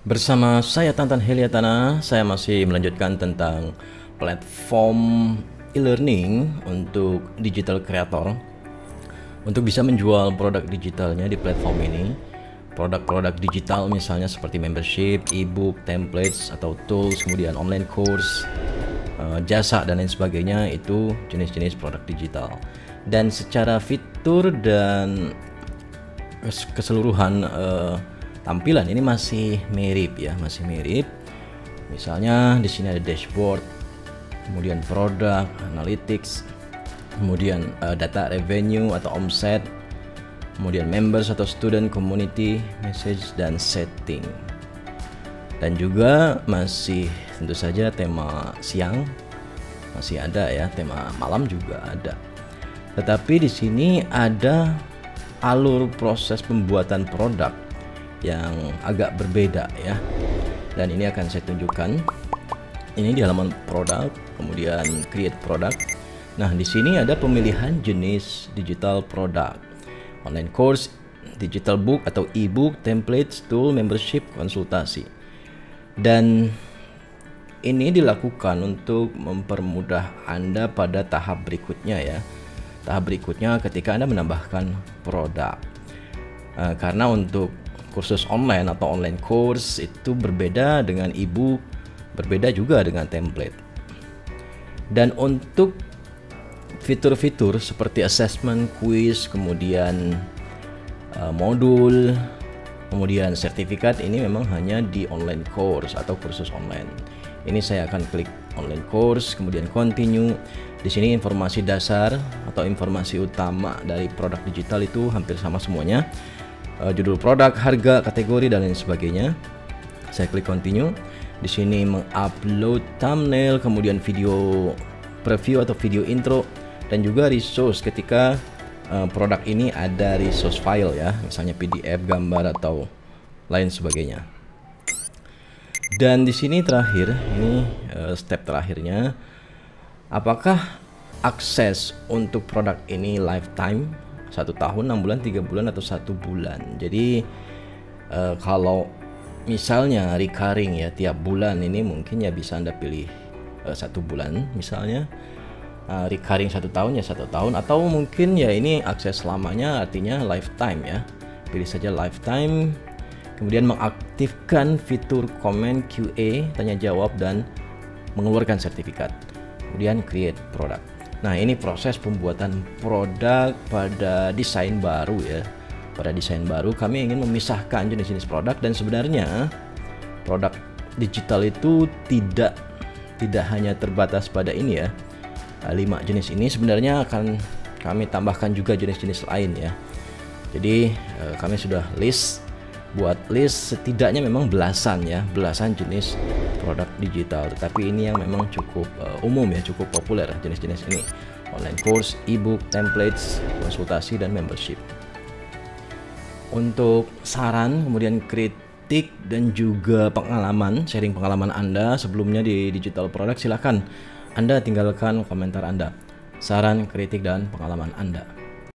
Bersama saya Tantan Heliatana, saya masih melanjutkan tentang platform e-learning untuk digital creator untuk bisa menjual produk digitalnya di platform ini. Produk-produk digital misalnya seperti membership, ebook, templates atau tools, kemudian online course, jasa dan lain sebagainya, itu jenis-jenis produk digital. Dan secara fitur dan keseluruhan tampilan ini masih mirip ya, masih mirip. Misalnya di sini ada dashboard, kemudian produk, analytics, kemudian data revenue atau omset, kemudian members atau student, community, message dan setting. Dan juga masih tentu saja tema siang masih ada ya, tema malam juga ada. Tetapi di sini ada alur proses pembuatan produk yang agak berbeda ya, dan ini akan saya tunjukkan. Ini di halaman produk, kemudian create product. Nah, di sini ada pemilihan jenis digital product: online course, digital book atau ebook, templates, tool, membership, konsultasi. Dan ini dilakukan untuk mempermudah Anda pada tahap berikutnya ya. Tahap berikutnya ketika Anda menambahkan produk. Karena untuk kursus online atau online course itu berbeda dengan ebook, berbeda juga dengan template. Dan untuk fitur-fitur seperti assessment, quiz, kemudian modul, kemudian sertifikat, ini memang hanya di online course atau kursus online. Ini saya akan klik online course, kemudian continue. Di sini informasi dasar atau informasi utama dari produk digital itu hampir sama semuanya. Judul produk, harga, kategori dan lain sebagainya. Saya klik continue. Di sini mengupload thumbnail, kemudian video preview atau video intro, dan juga resource ketika produk ini ada resource file ya, misalnya PDF, gambar atau lain sebagainya. Dan di sini terakhir, ini step terakhirnya, apakah akses untuk produk ini lifetime, 1 tahun, 6 bulan, 3 bulan, atau 1 bulan. Jadi kalau misalnya recurring ya, tiap bulan, ini mungkin ya bisa Anda pilih 1 bulan misalnya. Recurring 1 tahun ya 1 tahun, atau mungkin ya ini akses selamanya, artinya lifetime ya. Pilih saja lifetime. Kemudian mengaktifkan fitur komen, QA, tanya jawab, dan mengeluarkan sertifikat. Kemudian create product. Nah, ini proses pembuatan produk pada desain baru ya. Pada desain baru kami ingin memisahkan jenis-jenis produk, dan sebenarnya produk digital itu tidak hanya terbatas pada ini ya. 5 jenis ini sebenarnya akan kami tambahkan juga jenis-jenis lain ya. Jadi kami sudah buat list setidaknya memang belasan jenis produk digital, tetapi ini yang memang cukup umum ya, cukup populer jenis-jenis ini: online course, ebook, templates, konsultasi, dan membership. Untuk saran, kemudian kritik, dan juga pengalaman, sharing pengalaman Anda sebelumnya di digital product, silakan Anda tinggalkan komentar Anda, saran, kritik, dan pengalaman Anda.